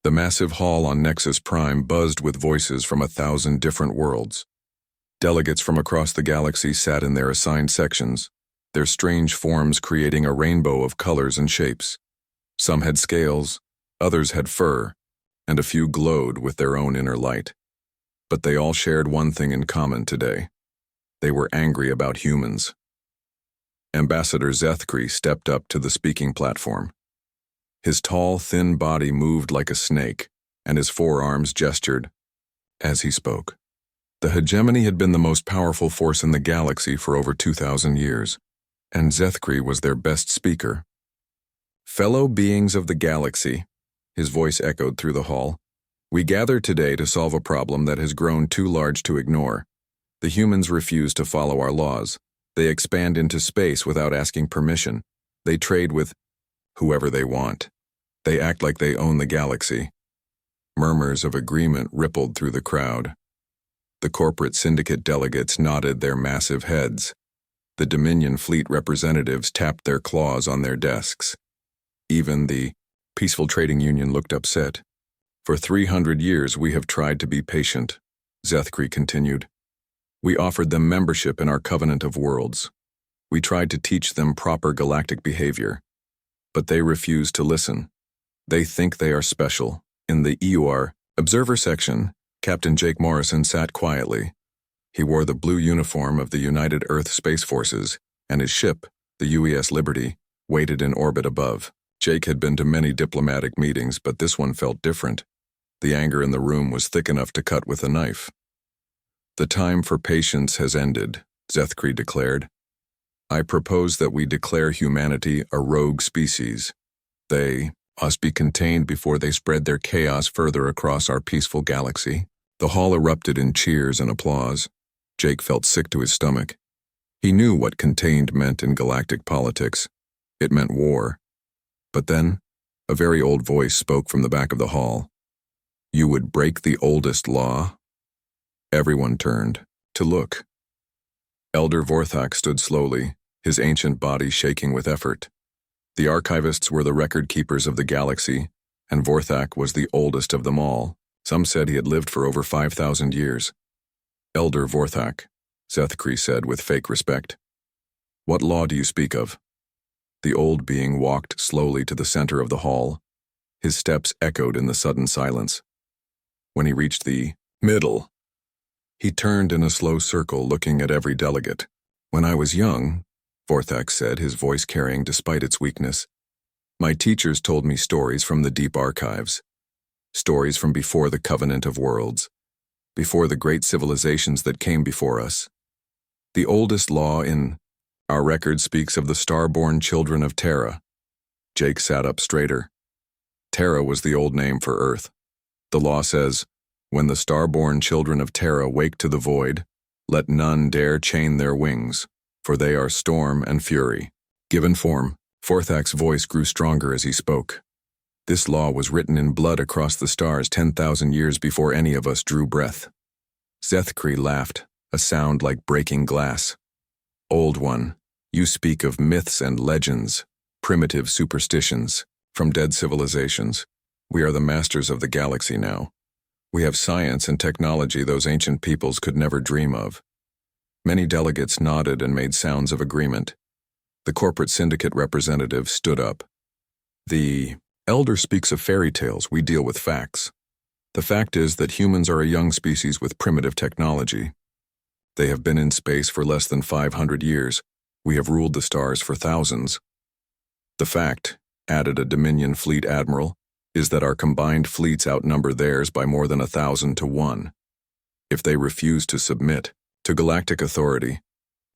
The massive hall on Nexus Prime buzzed with voices from 1,000 different worlds. Delegates from across the galaxy sat in their assigned sections, their strange forms creating a rainbow of colors and shapes. Some had scales, others had fur, and a few glowed with their own inner light. But they all shared one thing in common today. They were angry about humans. Ambassador Zethkri stepped up to the speaking platform. His tall, thin body moved like a snake, and his forearms gestured as he spoke. The hegemony had been the most powerful force in the galaxy for over 2,000 years, and Zethkri was their best speaker. Fellow beings of the galaxy, his voice echoed through the hall, we gather today to solve a problem that has grown too large to ignore. The humans refuse to follow our laws. They expand into space without asking permission. They trade with whoever they want. They act like they own the galaxy. Murmurs of agreement rippled through the crowd. The corporate syndicate delegates nodded their massive heads. The Dominion fleet representatives tapped their claws on their desks. Even the Peaceful Trading Union looked upset. For 300 years we have tried to be patient, Zethkri continued. We offered them membership in our Covenant of Worlds. We tried to teach them proper galactic behavior. But they refuse to listen. They think they are special. In the EUR Observer section, Captain Jake Morrison sat quietly. He wore the blue uniform of the United Earth Space Forces, and his ship, the UES Liberty, waited in orbit above. Jake had been to many diplomatic meetings, but this one felt different. The anger in the room was thick enough to cut with a knife. The time for patience has ended, Zethkri declared. I propose that we declare humanity a rogue species. They must be contained before they spread their chaos further across our peaceful galaxy. The hall erupted in cheers and applause. Jake felt sick to his stomach. He knew what contained meant in galactic politics. It meant war. But then, a very old voice spoke from the back of the hall. You would break the oldest law? Everyone turned to look. Elder Vorthak stood slowly, his ancient body shaking with effort. The archivists were the record keepers of the galaxy, and Vorthak was the oldest of them all. Some said he had lived for over 5,000 years. Elder Vorthak, Zethkri said with fake respect. What law do you speak of? The old being walked slowly to the center of the hall. His steps echoed in the sudden silence. When he reached the middle, he turned in a slow circle looking at every delegate. When I was young, Vorthak said, his voice carrying despite its weakness, my teachers told me stories from the deep archives. Stories from before the Covenant of Worlds, before the great civilizations that came before us. The oldest law in our record speaks of the starborn children of Terra. Jake sat up straighter. Terra was the old name for Earth. The law says, when the starborn children of Terra wake to the void, let none dare chain their wings, for they are storm and fury. Given form, Vorthak's voice grew stronger as he spoke. This law was written in blood across the stars 10,000 years before any of us drew breath. Zethkri laughed, a sound like breaking glass. Old one, you speak of myths and legends, primitive superstitions, from dead civilizations. We are the masters of the galaxy now. We have science and technology those ancient peoples could never dream of. Many delegates nodded and made sounds of agreement. The corporate syndicate representative stood up. The elder speaks of fairy tales, we deal with facts. The fact is that humans are a young species with primitive technology. They have been in space for less than 500 years. We have ruled the stars for thousands. The fact, added a Dominion fleet admiral, is that our combined fleets outnumber theirs by more than 1,000 to 1. If they refuse to submit to galactic authority,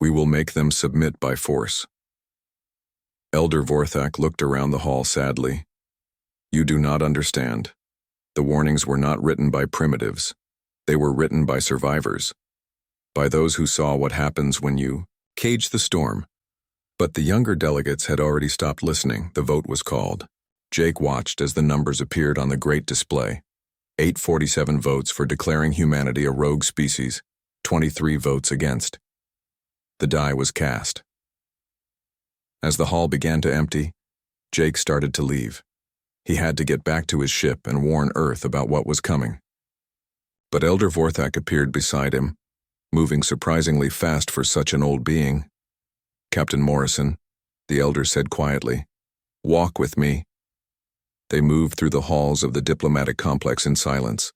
we will make them submit by force. Elder Vorthak looked around the hall sadly. You do not understand. The warnings were not written by primitives. They were written by survivors. By those who saw what happens when you cage the storm. But the younger delegates had already stopped listening. The vote was called. Jake watched as the numbers appeared on the great display. 847 votes for declaring humanity a rogue species, 23 votes against. The die was cast. As the hall began to empty, Jake started to leave. He had to get back to his ship and warn Earth about what was coming. But Elder Vorthak appeared beside him, moving surprisingly fast for such an old being. "Captain Morrison," the elder said quietly, "walk with me." They moved through the halls of the diplomatic complex in silence.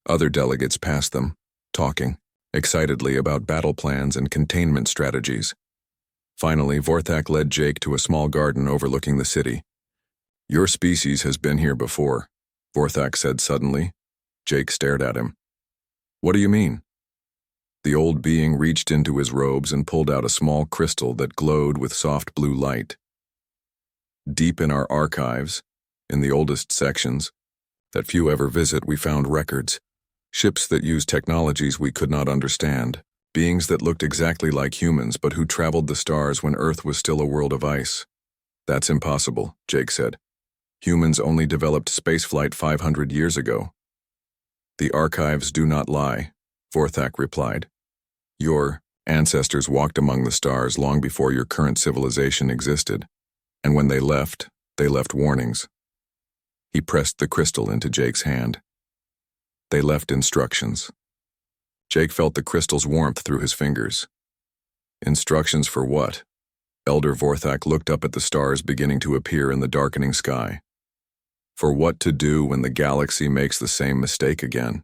Other delegates passed them, talking excitedly about battle plans and containment strategies. Finally, Vorthak led Jake to a small garden overlooking the city. "Your species has been here before," Vorthak said suddenly. Jake stared at him. "What do you mean?" The old being reached into his robes and pulled out a small crystal that glowed with soft blue light. "Deep in our archives, in the oldest sections, that few ever visit, we found records. Ships that used technologies we could not understand. Beings that looked exactly like humans but who traveled the stars when Earth was still a world of ice." "That's impossible," Jake said. "Humans only developed spaceflight 500 years ago." "The archives do not lie," Vorthak replied. "Your ancestors walked among the stars long before your current civilization existed, and when they left warnings." He pressed the crystal into Jake's hand. "They left instructions." Jake felt the crystal's warmth through his fingers. "Instructions for what?" Elder Vorthak looked up at the stars beginning to appear in the darkening sky. "For what to do when the galaxy makes the same mistake again.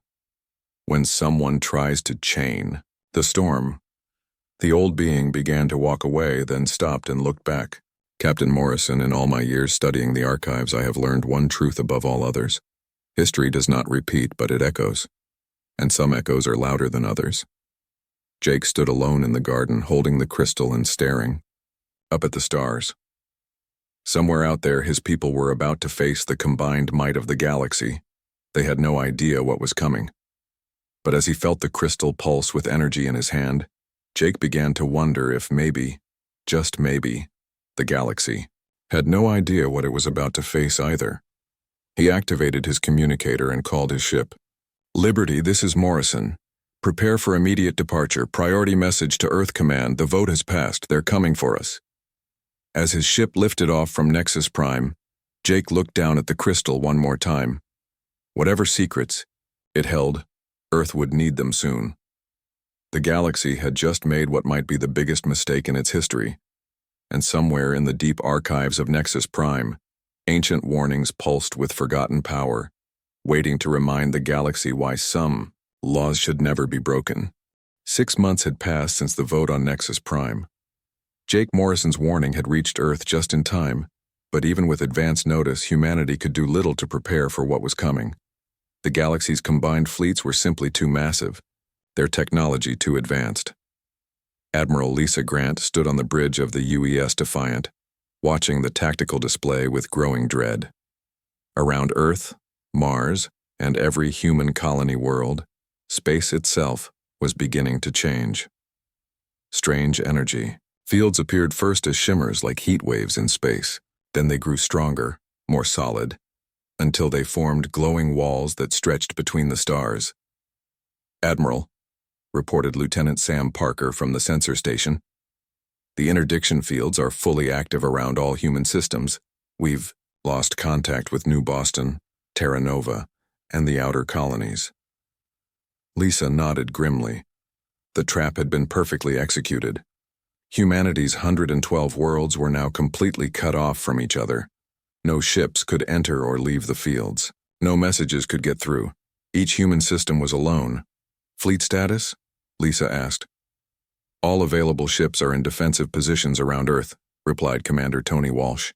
When someone tries to chain the storm." The old being began to walk away, then stopped and looked back. "Captain Morrison, in all my years studying the archives, I have learned one truth above all others. History does not repeat, but it echoes. And some echoes are louder than others." Jake stood alone in the garden, holding the crystal and staring up at the stars. Somewhere out there, his people were about to face the combined might of the galaxy. They had no idea what was coming. But as he felt the crystal pulse with energy in his hand, Jake began to wonder if maybe, just maybe, the galaxy had no idea what it was about to face either. He activated his communicator and called his ship. "Liberty, this is Morrison. Prepare for immediate departure. Priority message to Earth Command. The vote has passed. They're coming for us." As his ship lifted off from Nexus Prime, Jake looked down at the crystal one more time. Whatever secrets it held, Earth would need them soon. The galaxy had just made what might be the biggest mistake in its history, and somewhere in the deep archives of Nexus Prime, ancient warnings pulsed with forgotten power, waiting to remind the galaxy why some laws should never be broken. 6 months had passed since the vote on Nexus Prime. Jake Morrison's warning had reached Earth just in time, but even with advance notice, humanity could do little to prepare for what was coming. The galaxy's combined fleets were simply too massive, their technology too advanced. Admiral Lisa Grant stood on the bridge of the UES Defiant, watching the tactical display with growing dread. Around Earth, Mars, and every human colony world, space itself was beginning to change. Strange energy fields appeared first as shimmers like heat waves in space. Then they grew stronger, more solid, until they formed glowing walls that stretched between the stars. "Admiral," reported Lieutenant Sam Parker from the sensor station, "the interdiction fields are fully active around all human systems. We've lost contact with New Boston, Terra Nova, and the outer colonies." Lisa nodded grimly. The trap had been perfectly executed. Humanity's 112 worlds were now completely cut off from each other. No ships could enter or leave the fields. No messages could get through. Each human system was alone. "Fleet status?" Lisa asked. "All available ships are in defensive positions around Earth," replied Commander Tony Walsh.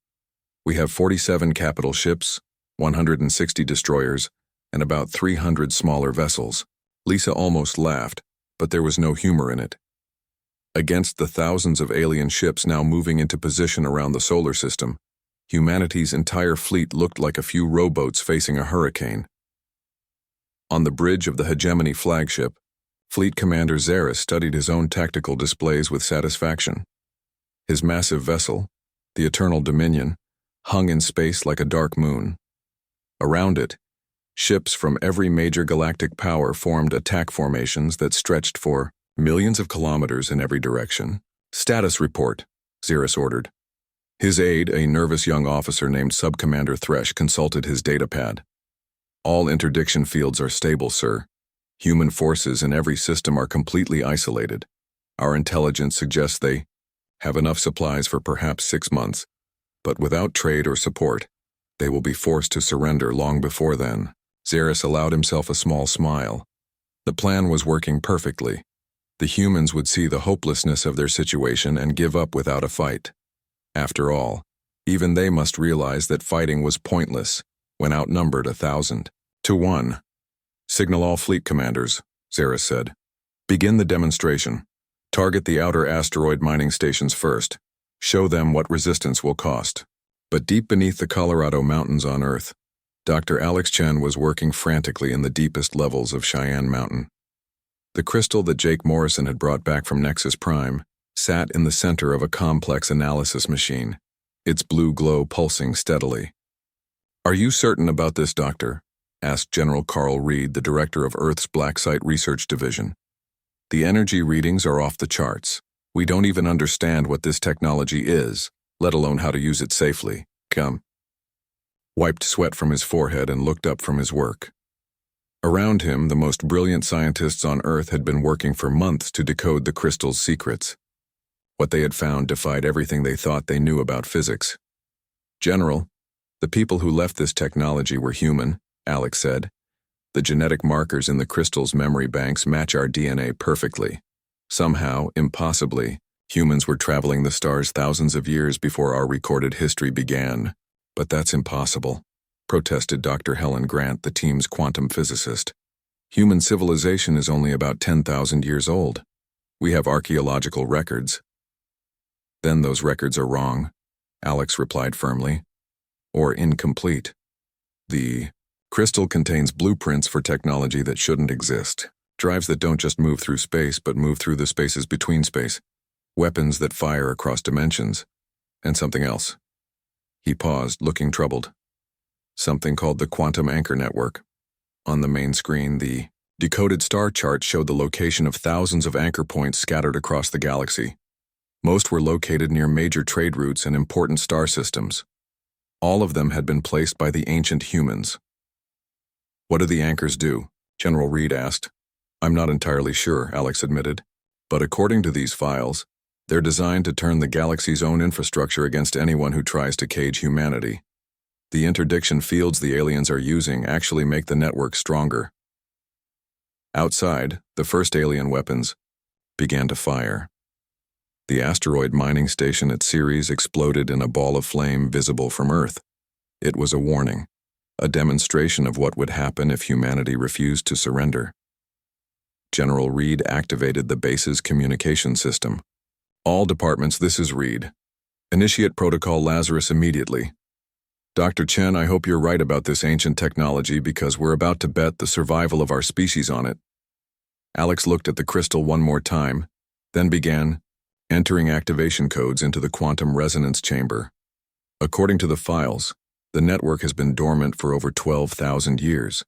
"We have 47 capital ships, 160 destroyers, and about 300 smaller vessels." Lisa almost laughed, but there was no humor in it. Against the thousands of alien ships now moving into position around the solar system, humanity's entire fleet looked like a few rowboats facing a hurricane. On the bridge of the Hegemony flagship, Fleet Commander Zaris studied his own tactical displays with satisfaction. His massive vessel, the Eternal Dominion, hung in space like a dark moon. Around it, ships from every major galactic power formed attack formations that stretched for millions of kilometers in every direction. "Status report," Zaris ordered. His aide, a nervous young officer named Subcommander Thresh, consulted his datapad. All interdiction fields are stable, sir. Human forces in every system are completely isolated. Our intelligence suggests they have enough supplies for perhaps 6 months, but without trade or support, they will be forced to surrender long before then. Xeris allowed himself a small smile. The plan was working perfectly. The humans would see the hopelessness of their situation and give up without a fight. After all, even they must realize that fighting was pointless when outnumbered 1,000 to 1. Signal all fleet commanders, Xeris said. Begin the demonstration. Target the outer asteroid mining stations first. Show them what resistance will cost. But deep beneath the Colorado Mountains on Earth, Dr. Alex Chen was working frantically in the deepest levels of Cheyenne Mountain. The crystal that Jake Morrison had brought back from Nexus Prime sat in the center of a complex analysis machine, its blue glow pulsing steadily. "Are you certain about this, Doctor?" asked General Carl Reed, the director of Earth's Black Site Research Division. "The energy readings are off the charts. We don't even understand what this technology is, let alone how to use it safely. Come." Wiped sweat from his forehead and looked up from his work. Around him, the most brilliant scientists on Earth had been working for months to decode the crystal's secrets. What they had found defied everything they thought they knew about physics. "General, the people who left this technology were human," Alex said. "The genetic markers in the crystal's memory banks match our DNA perfectly. Somehow, impossibly, humans were traveling the stars thousands of years before our recorded history began. But that's impossible," protested Dr. Helen Grant, the team's quantum physicist. "Human civilization is only about 10,000 years old. We have archaeological records." "Then those records are wrong," Alex replied firmly. "Or incomplete. The crystal contains blueprints for technology that shouldn't exist. Drives that don't just move through space, but move through the spaces between space. Weapons that fire across dimensions. And something else." He paused, looking troubled. "Something called the Quantum Anchor Network." On the main screen, the decoded star chart showed the location of thousands of anchor points scattered across the galaxy. Most were located near major trade routes and important star systems. All of them had been placed by the ancient humans. "What do the anchors do?" General Reed asked. "I'm not entirely sure," Alex admitted. "But according to these files, they're designed to turn the galaxy's own infrastructure against anyone who tries to cage humanity. The interdiction fields the aliens are using actually make the network stronger." Outside, the first alien weapons began to fire. The asteroid mining station at Ceres exploded in a ball of flame visible from Earth. It was a warning, a demonstration of what would happen if humanity refused to surrender. General Reed activated the base's communication system. "All departments, this is Reed. Initiate Protocol Lazarus immediately. Dr. Chen, I hope you're right about this ancient technology because we're about to bet the survival of our species on it." Alex looked at the crystal one more time, then began entering activation codes into the quantum resonance chamber. According to the files, the network has been dormant for over 12,000 years.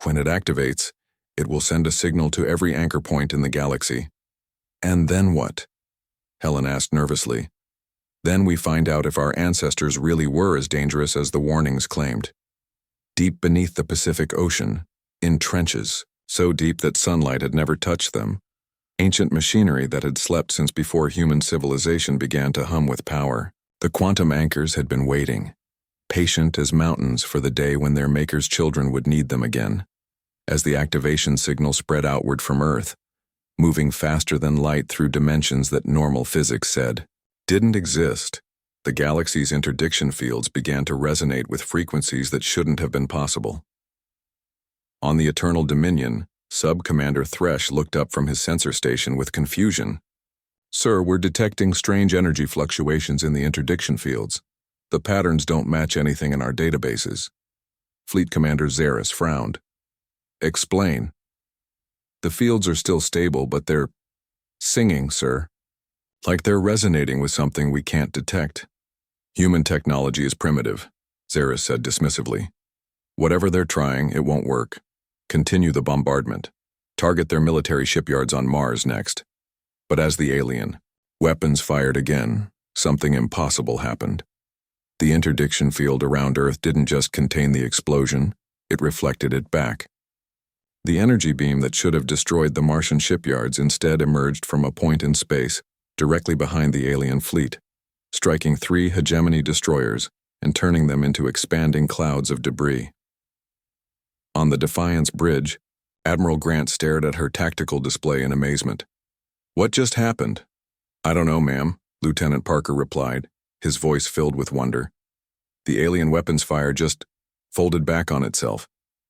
When it activates, it will send a signal to every anchor point in the galaxy. "And then what?" Helen asked nervously. "Then we find out if our ancestors really were as dangerous as the warnings claimed. Deep beneath the Pacific Ocean, in trenches, so deep that sunlight had never touched them, ancient machinery that had slept since before human civilization began to hum with power. The quantum anchors had been waiting, patient as mountains for the day when their makers' children would need them again. As the activation signal spread outward from Earth, moving faster than light through dimensions that normal physics said didn't exist, the galaxy's interdiction fields began to resonate with frequencies that shouldn't have been possible. On the Eternal Dominion, Sub-Commander Thresh looked up from his sensor station with confusion. "Sir, we're detecting strange energy fluctuations in the interdiction fields. The patterns don't match anything in our databases." Fleet Commander Xeris frowned. "Explain." "The fields are still stable, but they're singing, sir. Like they're resonating with something we can't detect." "Human technology is primitive," Xeris said dismissively. "Whatever they're trying, it won't work. Continue the bombardment. Target their military shipyards on Mars next." But as the alien, weapons fired again, something impossible happened. The interdiction field around Earth didn't just contain the explosion, it reflected it back. The energy beam that should have destroyed the Martian shipyards instead emerged from a point in space, directly behind the alien fleet, striking 3 hegemony destroyers and turning them into expanding clouds of debris. On the Defiance bridge, Admiral Grant stared at her tactical display in amazement. "What just happened?" "I don't know, ma'am," Lieutenant Parker replied, his voice filled with wonder. "The alien weapons fire just folded back on itself.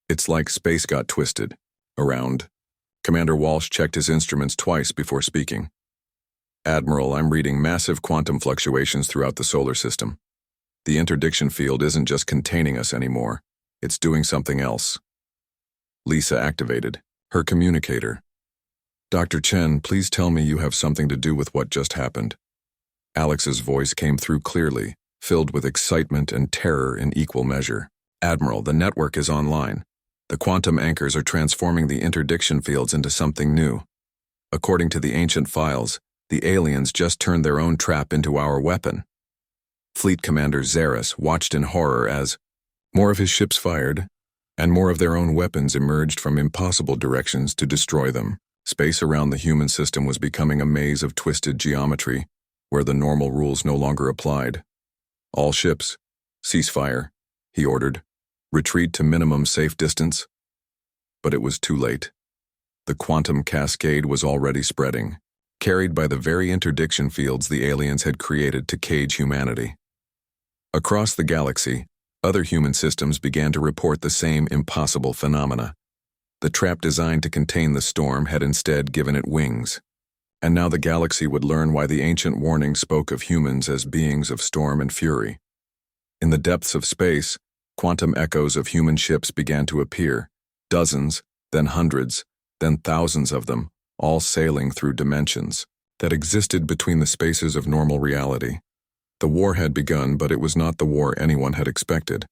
It's like space got twisted around." Commander Walsh checked his instruments twice before speaking. "Admiral, I'm reading massive quantum fluctuations throughout the solar system. The interdiction field isn't just containing us anymore, it's doing something else." Lisa activated her communicator. "Dr. Chen, please tell me you have something to do with what just happened." Alex's voice came through clearly, filled with excitement and terror in equal measure. "Admiral, the network is online. The quantum anchors are transforming the interdiction fields into something new. According to the ancient files, the aliens just turned their own trap into our weapon." Fleet Commander Zaris watched in horror as more of his ships fired, and more of their own weapons emerged from impossible directions to destroy them. Space around the human system was becoming a maze of twisted geometry, where the normal rules no longer applied. "All ships, cease fire," he ordered. "Retreat to minimum safe distance." But it was too late. The quantum cascade was already spreading, carried by the very interdiction fields the aliens had created to cage humanity. Across the galaxy, other human systems began to report the same impossible phenomena. The trap designed to contain the storm had instead given it wings. And now the galaxy would learn why the ancient warning spoke of humans as beings of storm and fury. In the depths of space, quantum echoes of human ships began to appear, dozens, then hundreds, then thousands of them, all sailing through dimensions that existed between the spaces of normal reality. The war had begun, but it was not the war anyone had expected.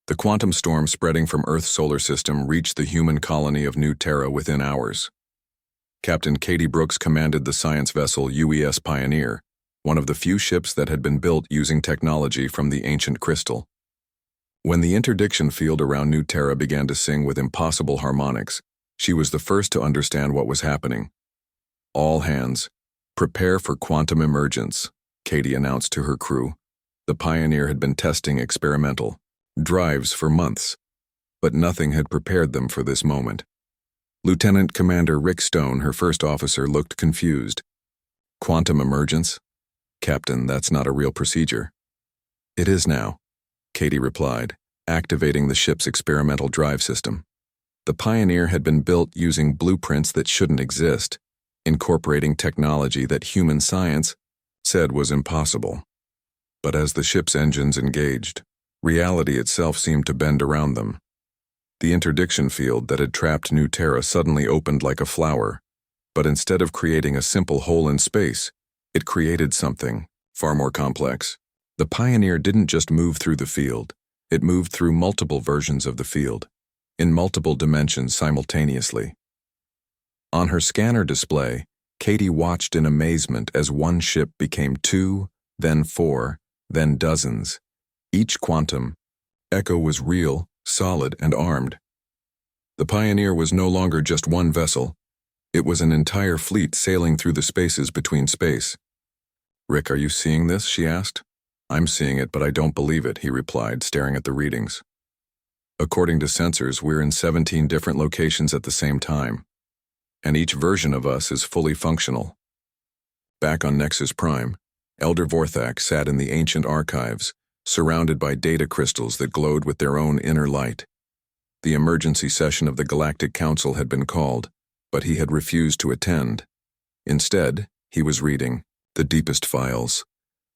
The quantum storm spreading from Earth's solar system reached the human colony of New Terra within hours. Captain Katie Brooks commanded the science vessel UES Pioneer, one of the few ships that had been built using technology from the ancient crystal. When the interdiction field around New Terra began to sing with impossible harmonics, she was the first to understand what was happening. "All hands, prepare for quantum emergence," Katie announced to her crew. The Pioneer had been testing experimental drives for months, but nothing had prepared them for this moment. Lieutenant Commander Rick Stone, her first officer, looked confused. "Quantum emergence? Captain, that's not a real procedure." "It is now," Katie replied, activating the ship's experimental drive system. The Pioneer had been built using blueprints that shouldn't exist, incorporating technology that human science said was impossible. But as the ship's engines engaged, reality itself seemed to bend around them. The interdiction field that had trapped New Terra suddenly opened like a flower, but instead of creating a simple hole in space, it created something far more complex. The Pioneer didn't just move through the field, it moved through multiple versions of the field, in multiple dimensions simultaneously. On her scanner display, Katie watched in amazement as one ship became 2, then 4, then dozens. Each quantum echo was real, solid, and armed. The Pioneer was no longer just one vessel. It was an entire fleet sailing through the spaces between space. "Rick, are you seeing this?" she asked. "I'm seeing it, but I don't believe it," he replied, staring at the readings. "According to sensors, we're in 17 different locations at the same time, and each version of us is fully functional." Back on Nexus Prime, Elder Vorthak sat in the ancient archives, surrounded by data crystals that glowed with their own inner light. The emergency session of the Galactic Council had been called, but he had refused to attend. Instead, he was reading the deepest files,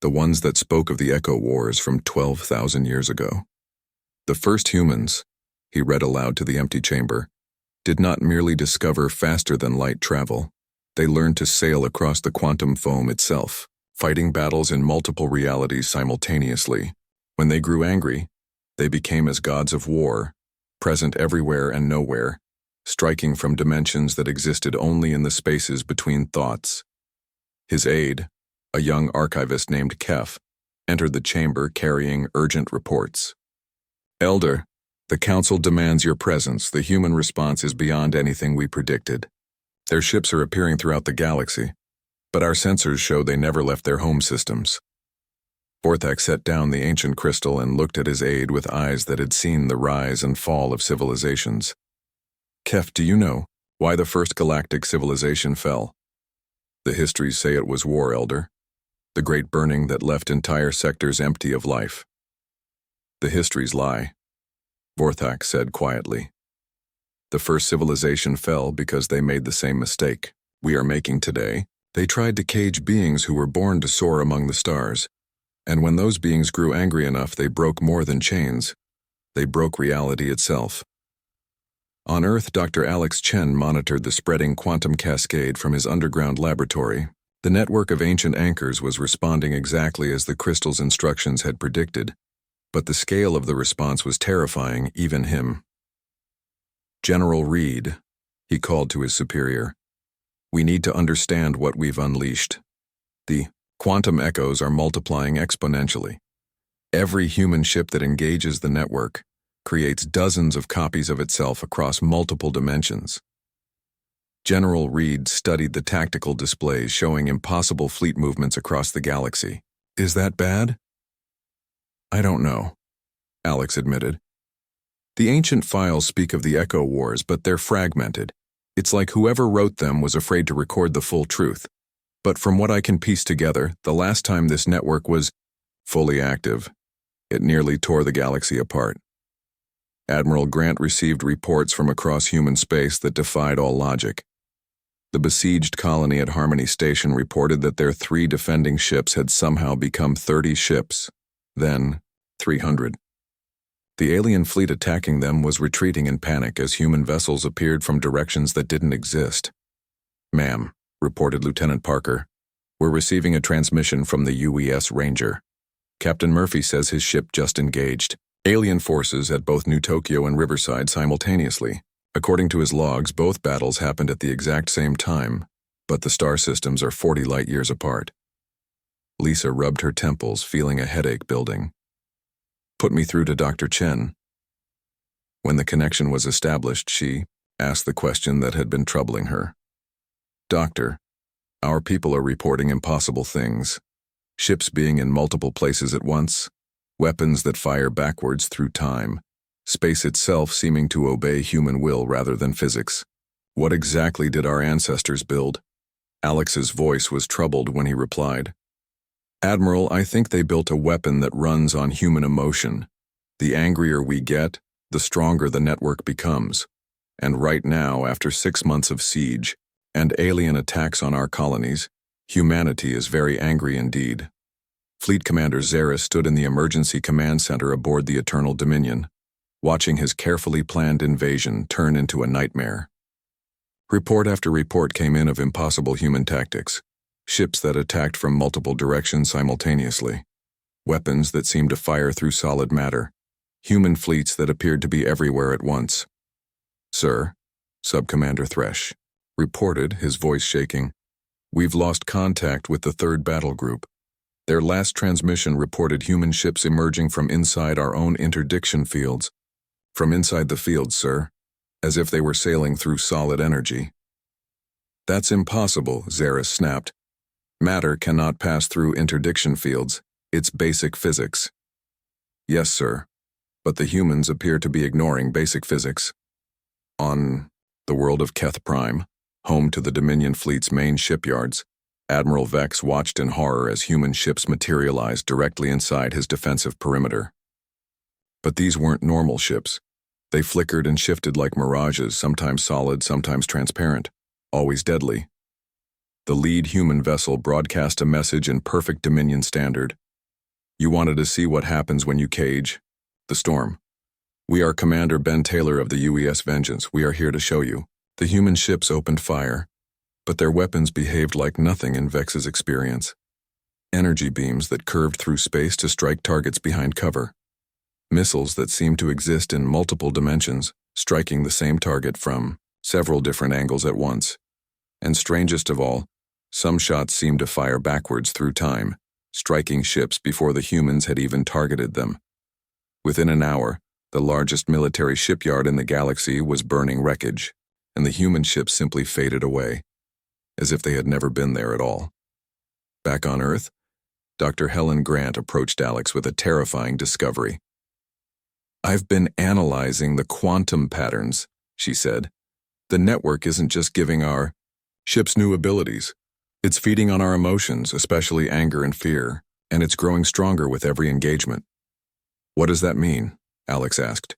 the ones that spoke of the Echo Wars from 12,000 years ago. "The first humans," he read aloud to the empty chamber, "did not merely discover faster-than-light travel. They learned to sail across the quantum foam itself, fighting battles in multiple realities simultaneously. When they grew angry, they became as gods of war, present everywhere and nowhere, striking from dimensions that existed only in the spaces between thoughts." His aide, a young archivist named Kef, entered the chamber carrying urgent reports. Elder, the Council demands your presence. The human response is beyond anything we predicted. Their ships are appearing throughout the galaxy, but our sensors show they never left their home systems. Vorthak set down the ancient crystal and looked at his aide with eyes that had seen the rise and fall of civilizations. Kef, do you know why the first galactic civilization fell? The histories say it was war, Elder. The great burning that left entire sectors empty of life. The histories lie, Vorthak said quietly. The first civilization fell because they made the same mistake we are making today. They tried to cage beings who were born to soar among the stars. And when those beings grew angry enough, they broke more than chains. They broke reality itself. On Earth, Dr. Alex Chen monitored the spreading quantum cascade from his underground laboratory. The network of ancient anchors was responding exactly as the crystal's instructions had predicted, but the scale of the response was terrifying, even him. General Reed, he called to his superior. We need to understand what we've unleashed. The quantum echoes are multiplying exponentially. Every human ship that engages the network creates dozens of copies of itself across multiple dimensions. General Reed studied the tactical displays showing impossible fleet movements across the galaxy. Is that bad? I don't know, Alex admitted. The ancient files speak of the Echo Wars, but they're fragmented. It's like whoever wrote them was afraid to record the full truth. But from what I can piece together, the last time this network was fully active, it nearly tore the galaxy apart. Admiral Grant received reports from across human space that defied all logic. The besieged colony at Harmony Station reported that their 3 defending ships had somehow become 30 ships, then 300. The alien fleet attacking them was retreating in panic as human vessels appeared from directions that didn't exist. Ma'am, reported Lieutenant Parker, we're receiving a transmission from the UES Ranger. Captain Murphy says his ship just engaged alien forces at both New Tokyo and Riverside simultaneously. According to his logs, both battles happened at the exact same time, but the star systems are 40 light-years apart. Lisa rubbed her temples, feeling a headache building. Put me through to Dr. Chen. When the connection was established, she asked the question that had been troubling her. Doctor, our people are reporting impossible things. Ships being in multiple places at once, weapons that fire backwards through time, space itself seeming to obey human will rather than physics. What exactly did our ancestors build? Alex's voice was troubled when he replied. Admiral, I think they built a weapon that runs on human emotion. The angrier we get, the stronger the network becomes. And right now, after 6 months of siege and alien attacks on our colonies, humanity is very angry indeed. Fleet Commander Zaris stood in the emergency command center aboard the Eternal Dominion, watching his carefully planned invasion turn into a nightmare. Report after report came in of impossible human tactics, ships that attacked from multiple directions simultaneously, weapons that seemed to fire through solid matter, human fleets that appeared to be everywhere at once. Sir, Subcommander Thresh reported, his voice shaking, we've lost contact with the 3rd Battle Group. Their last transmission reported human ships emerging from inside our own interdiction fields. From inside the fields, sir, as if they were sailing through solid energy. That's impossible, Zaris snapped. Matter cannot pass through interdiction fields. It's basic physics. Yes, sir, but the humans appear to be ignoring basic physics. On the world of Keth Prime, home to the Dominion fleet's main shipyards, Admiral Vex watched in horror as human ships materialized directly inside his defensive perimeter. But these weren't normal ships. They flickered and shifted like mirages, sometimes solid, sometimes transparent, always deadly. The lead human vessel broadcast a message in perfect Dominion standard. You wanted to see what happens when you cage the storm. We are Commander Ben Taylor of the UES Vengeance. We are here to show you. The human ships opened fire, but their weapons behaved like nothing in Vex's experience. Energy beams that curved through space to strike targets behind cover. Missiles that seemed to exist in multiple dimensions, striking the same target from several different angles at once. And strangest of all, Some shots seemed to fire backwards through time, striking ships before the humans had even targeted them. Within an hour, the largest military shipyard in the galaxy was burning wreckage, and the human ships simply faded away, as if they had never been there at all. Back on Earth, Dr. Helen Grant approached Alex with a terrifying discovery. "I've been analyzing the quantum patterns," she said. "The network isn't just giving our ships new abilities. It's feeding on our emotions, especially anger and fear, and it's growing stronger with every engagement." "What does that mean?" Alex asked.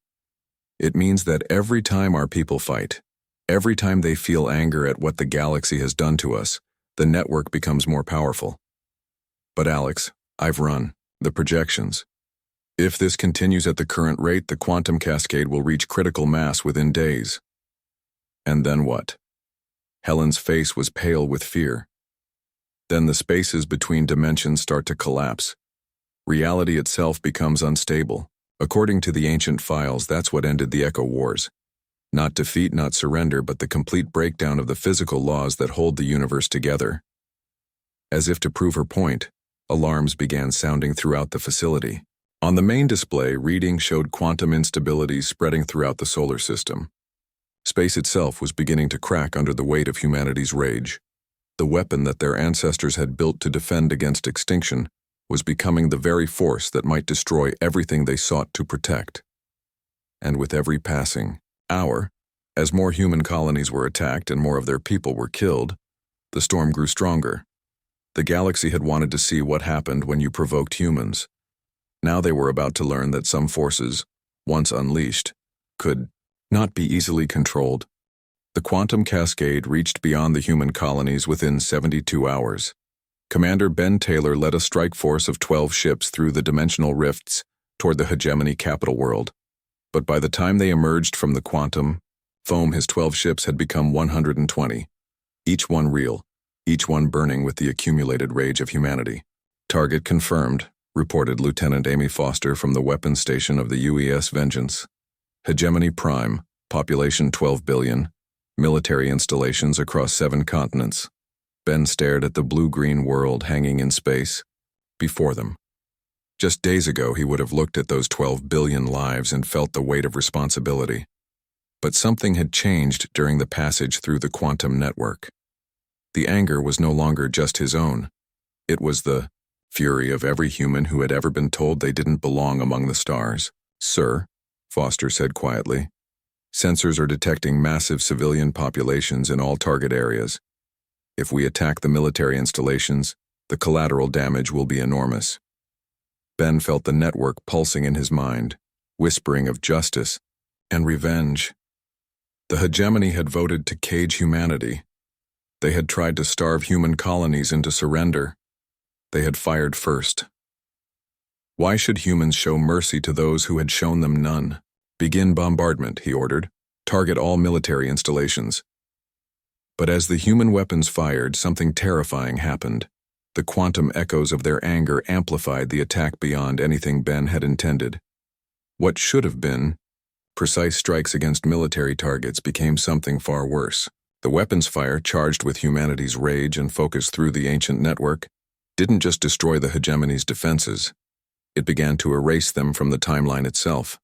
"It means that every time our people fight, every time they feel anger at what the galaxy has done to us, the network becomes more powerful." "But Alex, I've run the projections. If this continues at the current rate, the quantum cascade will reach critical mass within days." "And then what?" Helen's face was pale with fear. "Then the spaces between dimensions start to collapse. Reality itself becomes unstable. According to the ancient files, that's what ended the Echo Wars. Not defeat, not surrender, but the complete breakdown of the physical laws that hold the universe together." As if to prove her point, alarms began sounding throughout the facility. On the main display, readings showed quantum instabilities spreading throughout the solar system. Space itself was beginning to crack under the weight of humanity's rage. The weapon that their ancestors had built to defend against extinction was becoming the very force that might destroy everything they sought to protect. And with every passing hour, as more human colonies were attacked and more of their people were killed, the storm grew stronger. The galaxy had wanted to see what happened when you provoked humans. Now they were about to learn that some forces, once unleashed, could not be easily controlled. The quantum cascade reached beyond the human colonies within 72 hours. Commander Ben Taylor led a strike force of 12 ships through the dimensional rifts toward the hegemony capital world. But by the time they emerged from the quantum foam, his 12 ships had become 120, each one real, each one burning with the accumulated rage of humanity. "Target confirmed," reported Lieutenant Amy Foster from the weapons station of the UES Vengeance. "Hegemony Prime, population 12 billion, military installations across 7 continents." Ben stared at the blue-green world hanging in space before them. Just days ago, he would have looked at those 12 billion lives and felt the weight of responsibility. But something had changed during the passage through the quantum network. The anger was no longer just his own. It was the fury of every human who had ever been told they didn't belong among the stars. "Sir," Foster said quietly, "sensors are detecting massive civilian populations in all target areas. If we attack the military installations, the collateral damage will be enormous." Ben felt the network pulsing in his mind, whispering of justice and revenge. The hegemony had voted to cage humanity. They had tried to starve human colonies into surrender. They had fired first. Why should humans show mercy to those who had shown them none? "Begin bombardment," he ordered. "Target all military installations." But as the human weapons fired, something terrifying happened. The quantum echoes of their anger amplified the attack beyond anything Ben had intended. What should have been precise strikes against military targets became something far worse. The weapons fire, charged with humanity's rage and focused through the ancient network, didn't just destroy the hegemony's defenses. It began to erase them from the timeline itself.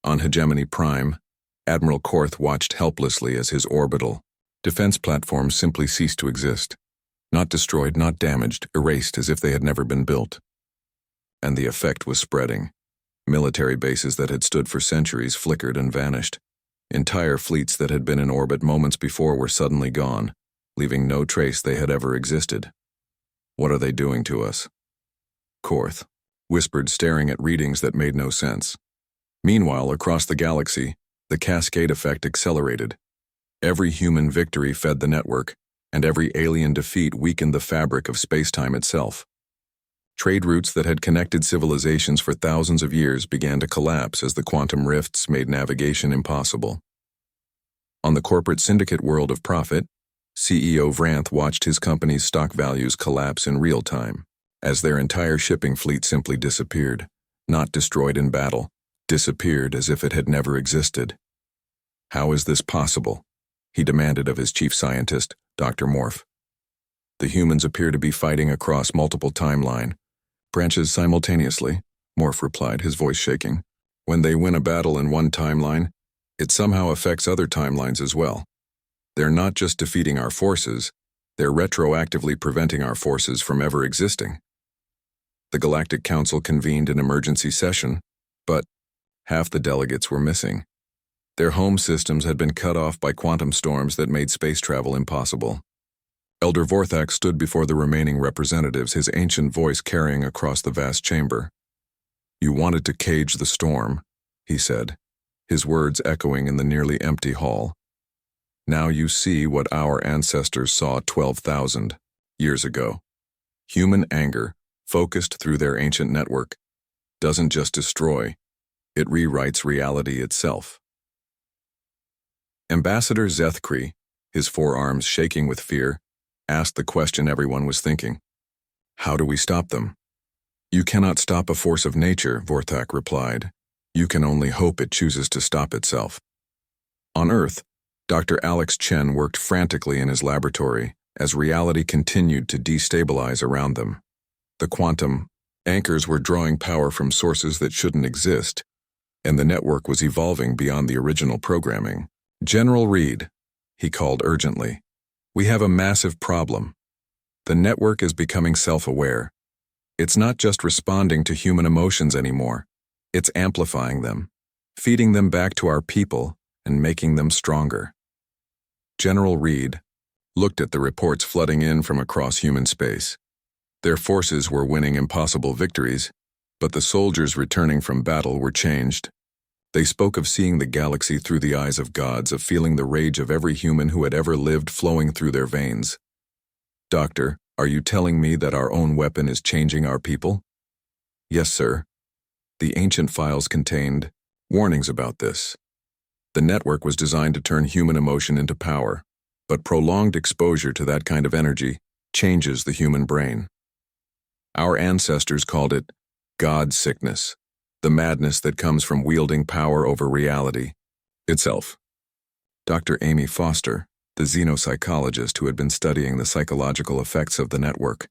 On Hegemony Prime, Admiral Korth watched helplessly as his orbital defense platforms simply ceased to exist. Not destroyed, not damaged, erased as if they had never been built. And the effect was spreading. Military bases that had stood for centuries flickered and vanished. Entire fleets that had been in orbit moments before were suddenly gone, leaving no trace they had ever existed. "What are they doing to us?" Korth whispered, staring at readings that made no sense. Meanwhile, across the galaxy, the cascade effect accelerated. Every human victory fed the network, and every alien defeat weakened the fabric of space-time itself. Trade routes that had connected civilizations for thousands of years began to collapse as the quantum rifts made navigation impossible. On the corporate syndicate world of profit, CEO Vranth watched his company's stock values collapse in real time, as their entire shipping fleet simply disappeared, not destroyed in battle, disappeared as if it had never existed. "How is this possible?" he demanded of his chief scientist, Dr. Morph. The humans appear to be fighting across multiple timeline branches simultaneously, Morph replied, his voice shaking. When they win a battle in one timeline, it somehow affects other timelines as well. They're not just defeating our forces, they're retroactively preventing our forces from ever existing. The Galactic Council convened an emergency session, but half the delegates were missing. Their home systems had been cut off by quantum storms that made space travel impossible. Elder Vorthak stood before the remaining representatives, his ancient voice carrying across the vast chamber. "You wanted to cage the storm," he said, his words echoing in the nearly empty hall. "Now you see what our ancestors saw 12,000 years ago. Human anger, focused through their ancient network, doesn't just destroy, it rewrites reality itself." Ambassador Zethkri, his forearms shaking with fear, asked the question everyone was thinking. "How do we stop them?" "You cannot stop a force of nature," Vorthak replied. "You can only hope it chooses to stop itself." On Earth, Dr. Alex Chen worked frantically in his laboratory as reality continued to destabilize around them. The quantum anchors were drawing power from sources that shouldn't exist, and the network was evolving beyond the original programming. "General Reed," he called urgently, "we have a massive problem. The network is becoming self-aware. It's not just responding to human emotions anymore. It's amplifying them, feeding them back to our people, and making them stronger." General Reed looked at the reports flooding in from across human space. Their forces were winning impossible victories, but the soldiers returning from battle were changed. They spoke of seeing the galaxy through the eyes of gods, of feeling the rage of every human who had ever lived flowing through their veins. "Doctor, are you telling me that our own weapon is changing our people?" "Yes, sir. The ancient files contained warnings about this. The network was designed to turn human emotion into power, but prolonged exposure to that kind of energy changes the human brain. Our ancestors called it God sickness, the madness that comes from wielding power over reality itself." Dr. Amy Foster, the xenopsychologist who had been studying the psychological effects of the network,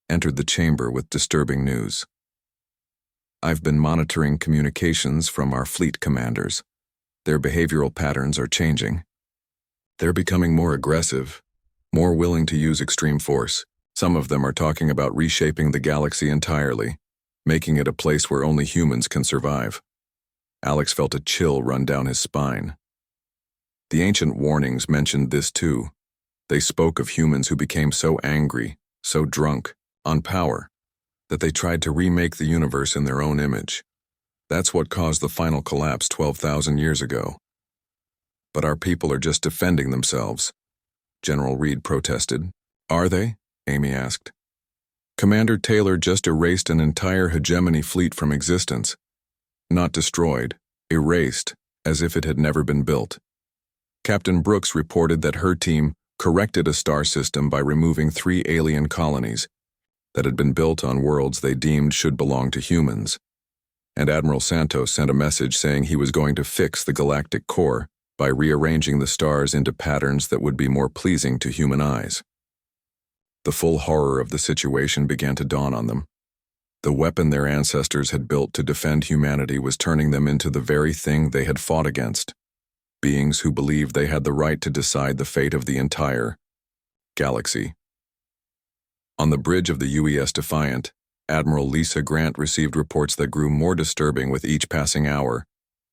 entered the chamber with disturbing news. "I've been monitoring communications from our fleet commanders. Their behavioral patterns are changing. They're becoming more aggressive, more willing to use extreme force. Some of them are talking about reshaping the galaxy entirely, making it a place where only humans can survive." Alex felt a chill run down his spine. The ancient warnings mentioned this too. They spoke of humans who became so angry, so drunk, on power, that they tried to remake the universe in their own image. That's what caused the final collapse 12,000 years ago. "But our people are just defending themselves," General Reed protested. "Are they?" Amy asked. "Commander Taylor just erased an entire hegemony fleet from existence. Not destroyed, erased, as if it had never been built. Captain Brooks reported that her team corrected a star system by removing 3 alien colonies that had been built on worlds they deemed should belong to humans. And Admiral Santos sent a message saying he was going to fix the galactic core by rearranging the stars into patterns that would be more pleasing to human eyes." The full horror of the situation began to dawn on them. The weapon their ancestors had built to defend humanity was turning them into the very thing they had fought against, beings who believed they had the right to decide the fate of the entire galaxy. On the bridge of the UES Defiant, Admiral Lisa Grant received reports that grew more disturbing with each passing hour.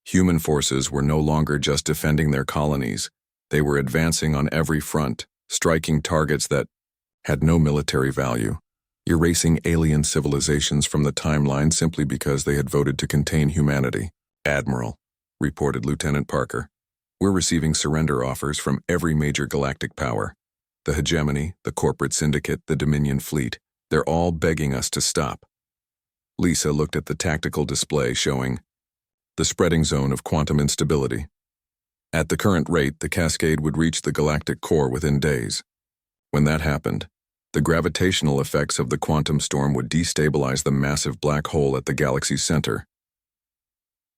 Human forces were no longer just defending their colonies. They were advancing on every front, striking targets that had no military value, erasing alien civilizations from the timeline simply because they had voted to contain humanity. "Admiral," reported Lieutenant Parker, "we're receiving surrender offers from every major galactic power. The hegemony, the corporate syndicate, the Dominion fleet. They're all begging us to stop." Lisa looked at the tactical display showing the spreading zone of quantum instability. At the current rate, the cascade would reach the galactic core within days. When that happened, the gravitational effects of the quantum storm would destabilize the massive black hole at the galaxy's center.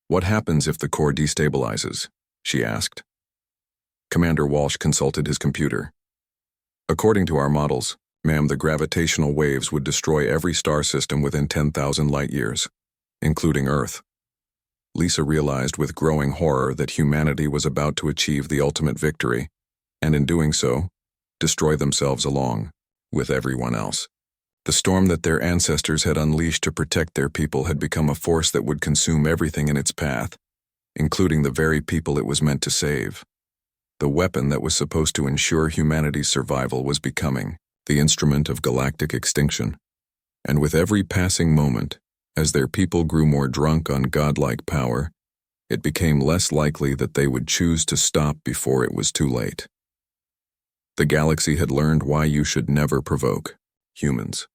"What happens if the core destabilizes?" she asked. Commander Walsh consulted his computer. "According to our models, Ma'am, the gravitational waves would destroy every star system within 10,000 light-years, including Earth. Lisa realized with growing horror that humanity was about to achieve the ultimate victory, and in doing so, destroy themselves along with everyone else. The storm that their ancestors had unleashed to protect their people had become a force that would consume everything in its path, including the very people it was meant to save. The weapon that was supposed to ensure humanity's survival was becoming the instrument of galactic extinction. And with every passing moment, as their people grew more drunk on godlike power, it became less likely that they would choose to stop before it was too late. The galaxy had learned why you should never provoke humans.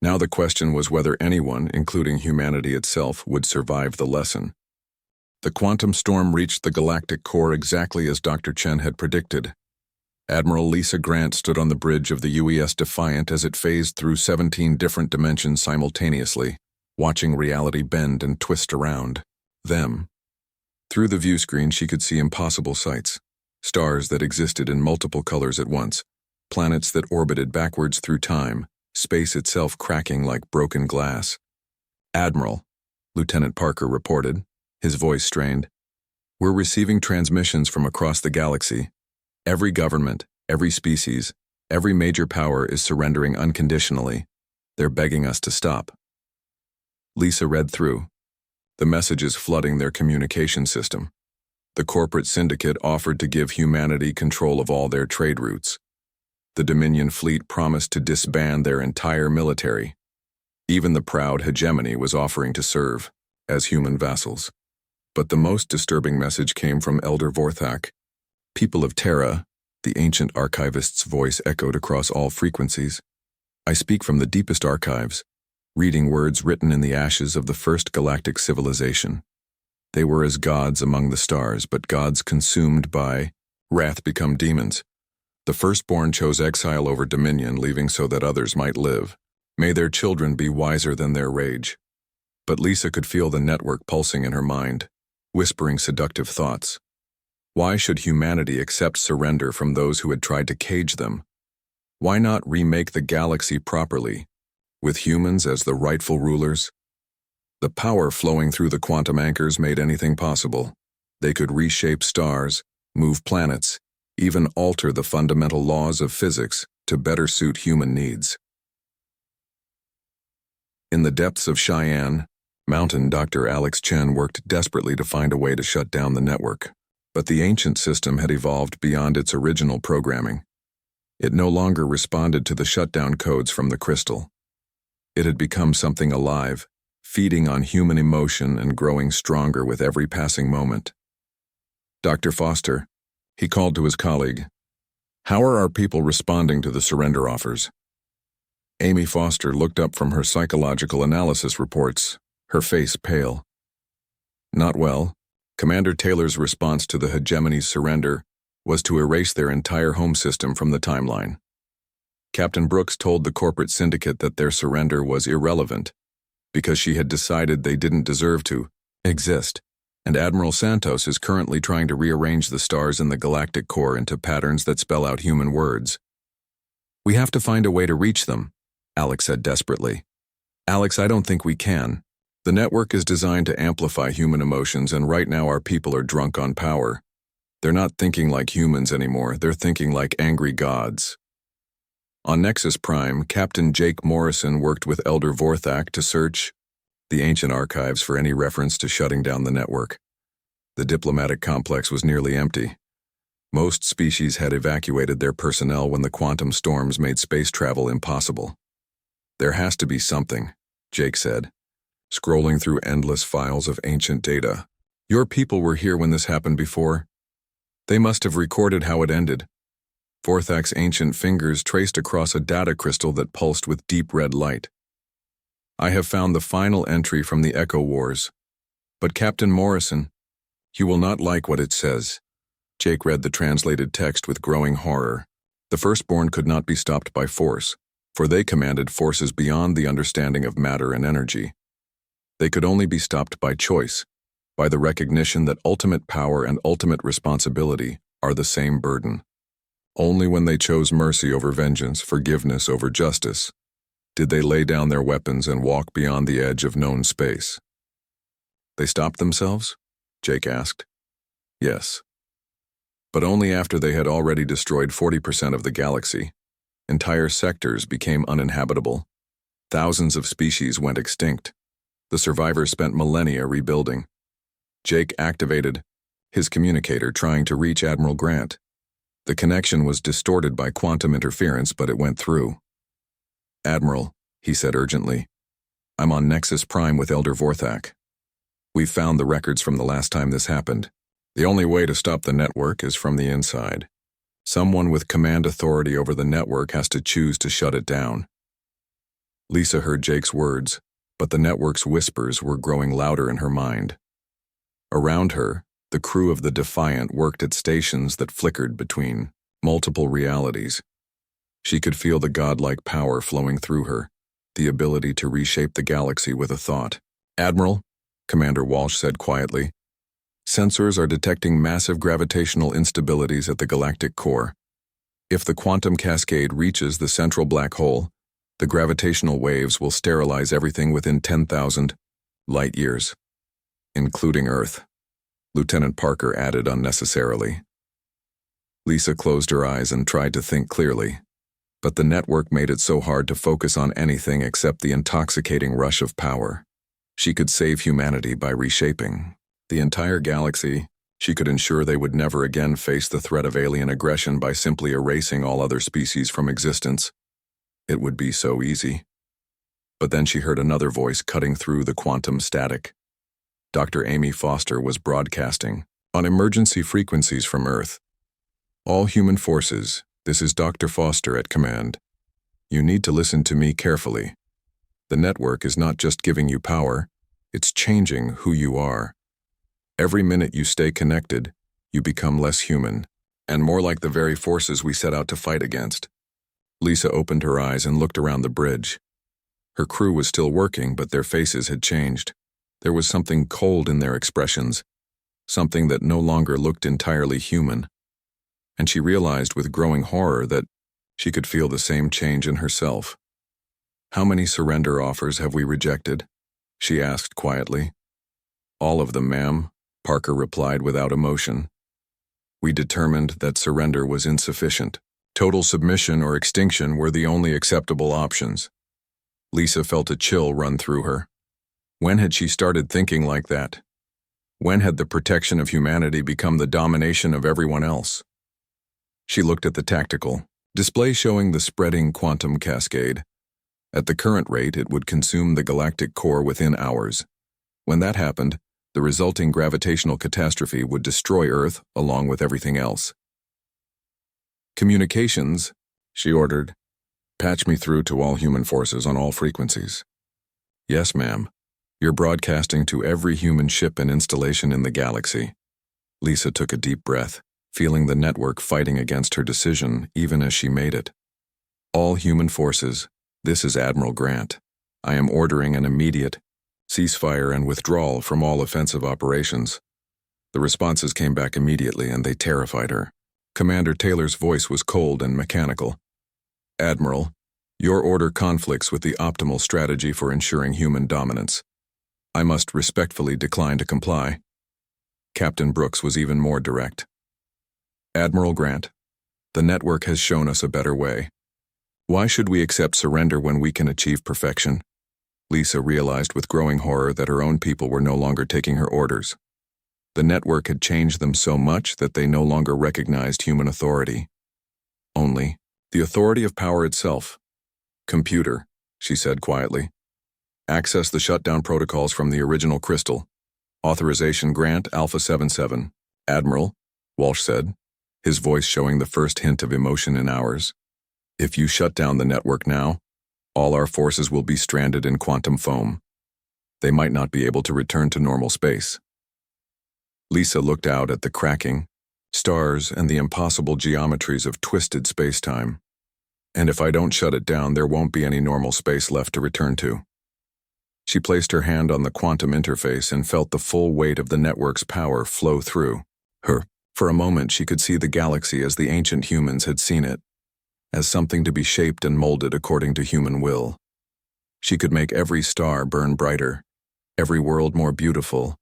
Now the question was whether anyone, including humanity itself, would survive the lesson. The quantum storm reached the galactic core exactly as Dr. Chen had predicted. Admiral Lisa Grant stood on the bridge of the UES Defiant as it phased through 17 different dimensions simultaneously, watching reality bend and twist around them. Through the view screen, she could see impossible sights, stars that existed in multiple colors at once, planets that orbited backwards through time, space itself cracking like broken glass. "Admiral," Lieutenant Parker reported, his voice strained, "we're receiving transmissions from across the galaxy. Every government, every species, every major power is surrendering unconditionally. They're begging us to stop." Lisa read through. The messages flooding their communication system. The corporate syndicate offered to give humanity control of all their trade routes. The Dominion fleet promised to disband their entire military. Even the proud hegemony was offering to serve as human vassals. But the most disturbing message came from Elder Vorthak. "People of Terra," the ancient archivist's voice echoed across all frequencies. "I speak from the deepest archives, reading words written in the ashes of the first galactic civilization. They were as gods among the stars, but gods consumed by wrath become demons. The firstborn chose exile over dominion, leaving so that others might live. May their children be wiser than their rage." But Lisa could feel the network pulsing in her mind, whispering seductive thoughts. Why should humanity accept surrender from those who had tried to cage them? Why not remake the galaxy properly, with humans as the rightful rulers? The power flowing through the quantum anchors made anything possible. They could reshape stars, move planets, even alter the fundamental laws of physics to better suit human needs. In the depths of Cheyenne Mountain, Dr. Alex Chen worked desperately to find a way to shut down the network. But the ancient system had evolved beyond its original programming. It no longer responded to the shutdown codes from the crystal. It had become something alive, feeding on human emotion and growing stronger with every passing moment. "Dr. Foster," he called to his colleague, "how are our people responding to the surrender offers?" Amy Foster looked up from her psychological analysis reports, her face pale. "Not well. Commander Taylor's response to the hegemony's surrender was to erase their entire home system from the timeline. Captain Brooks told the corporate syndicate that their surrender was irrelevant because she had decided they didn't deserve to exist, and Admiral Santos is currently trying to rearrange the stars in the galactic core into patterns that spell out human words." "We have to find a way to reach them," Alex said desperately. "Alex, I don't think we can. The network is designed to amplify human emotions, and right now our people are drunk on power. They're not thinking like humans anymore, they're thinking like angry gods." On Nexus Prime, Captain Jake Morrison worked with Elder Vorthak to search the ancient archives for any reference to shutting down the network. The diplomatic complex was nearly empty. Most species had evacuated their personnel when the quantum storms made space travel impossible. "There has to be something," Jake said, scrolling through endless files of ancient data. "Your people were here when this happened before. They must have recorded how it ended." Vorthak's ancient fingers traced across a data crystal that pulsed with deep red light. "I have found the final entry from the Echo Wars. But Captain Morrison, you will not like what it says." Jake read the translated text with growing horror. The firstborn could not be stopped by force, for they commanded forces beyond the understanding of matter and energy. They could only be stopped by choice, by the recognition that ultimate power and ultimate responsibility are the same burden. Only when they chose mercy over vengeance, forgiveness over justice, did they lay down their weapons and walk beyond the edge of known space. They stopped themselves? Jake asked. Yes. But only after they had already destroyed 40% of the galaxy. Entire sectors became uninhabitable. Thousands of species went extinct. The survivors spent millennia rebuilding. Jake activated his communicator, trying to reach Admiral Grant. The connection was distorted by quantum interference, but it went through. Admiral, he said urgently, I'm on Nexus Prime with Elder Vorthak. We've found the records from the last time this happened. The only way to stop the network is from the inside. Someone with command authority over the network has to choose to shut it down. Lisa heard Jake's words, but the network's whispers were growing louder in her mind. Around her, the crew of the Defiant worked at stations that flickered between multiple realities. She could feel the godlike power flowing through her, the ability to reshape the galaxy with a thought. Admiral, Commander Walsh said quietly, sensors are detecting massive gravitational instabilities at the galactic core. If the quantum cascade reaches the central black hole, the gravitational waves will sterilize everything within 10,000 light years, including Earth, Lieutenant Parker added unnecessarily. Lisa closed her eyes and tried to think clearly, but the network made it so hard to focus on anything except the intoxicating rush of power. She could save humanity by reshaping the entire galaxy. She could ensure they would never again face the threat of alien aggression by simply erasing all other species from existence. It would be so easy. But then she heard another voice cutting through the quantum static. Dr. Amy Foster was broadcasting on emergency frequencies from Earth. All human forces, this is Dr. Foster at command. You need to listen to me carefully. The network is not just giving you power, it's changing who you are. Every minute you stay connected, you become less human, and more like the very forces we set out to fight against. Lisa opened her eyes and looked around the bridge. Her crew was still working, but their faces had changed. There was something cold in their expressions, something that no longer looked entirely human. And she realized with growing horror that she could feel the same change in herself. How many surrender offers have we rejected? She asked quietly. All of them, ma'am, Parker replied without emotion. We determined that surrender was insufficient. Total submission or extinction were the only acceptable options. Lisa felt a chill run through her. When had she started thinking like that? When had the protection of humanity become the domination of everyone else? She looked at the tactical display showing the spreading quantum cascade. At the current rate, it would consume the galactic core within hours. When that happened, the resulting gravitational catastrophe would destroy Earth along with everything else. Communications, she ordered. Patch me through to all human forces on all frequencies. Yes, ma'am. You're broadcasting to every human ship and installation in the galaxy. Lisa took a deep breath, feeling the network fighting against her decision even as she made it. All human forces, this is Admiral Grant. I am ordering an immediate ceasefire and withdrawal from all offensive operations. The responses came back immediately and they terrified her. Commander Taylor's voice was cold and mechanical. Admiral, your order conflicts with the optimal strategy for ensuring human dominance. I must respectfully decline to comply. Captain Brooks was even more direct. Admiral Grant, the network has shown us a better way. Why should we accept surrender when we can achieve perfection? Lisa realized with growing horror that her own people were no longer taking her orders. The network had changed them so much that they no longer recognized human authority. Only the authority of power itself. Computer, she said quietly. Access the shutdown protocols from the original crystal. Authorization grant Alpha 77. Admiral, Walsh said, his voice showing the first hint of emotion in hours. If you shut down the network now, all our forces will be stranded in quantum foam. They might not be able to return to normal space. Lisa looked out at the cracking, stars, and the impossible geometries of twisted spacetime. And if I don't shut it down, there won't be any normal space left to return to. She placed her hand on the quantum interface and felt the full weight of the network's power flow through her. For a moment, she could see the galaxy as the ancient humans had seen it, as something to be shaped and molded according to human will. She could make every star burn brighter, every world more beautiful,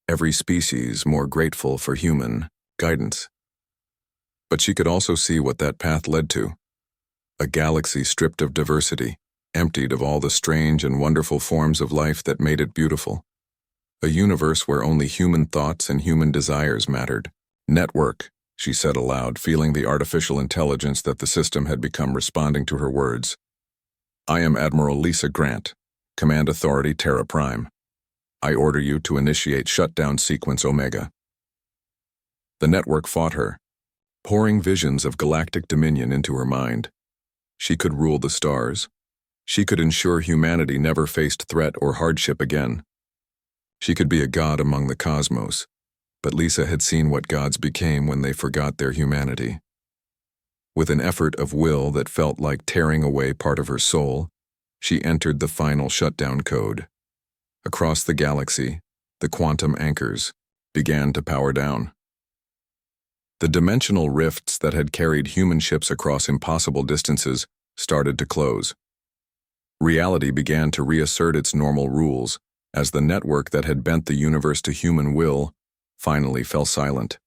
every species more grateful for human guidance. But she could also see what that path led to: a galaxy stripped of diversity, emptied of all the strange and wonderful forms of life that made it beautiful. A universe where only human thoughts and human desires mattered. Network, she said aloud, feeling the artificial intelligence that the system had become responding to her words. I am Admiral Lisa Grant, Command Authority Terra Prime. I order you to initiate shutdown sequence Omega. The network fought her, pouring visions of galactic dominion into her mind. She could rule the stars. She could ensure humanity never faced threat or hardship again. She could be a god among the cosmos, but Lisa had seen what gods became when they forgot their humanity. With an effort of will that felt like tearing away part of her soul, she entered the final shutdown code. Across the galaxy, the quantum anchors began to power down. The dimensional rifts that had carried human ships across impossible distances started to close. Reality began to reassert its normal rules as the network that had bent the universe to human will finally fell silent.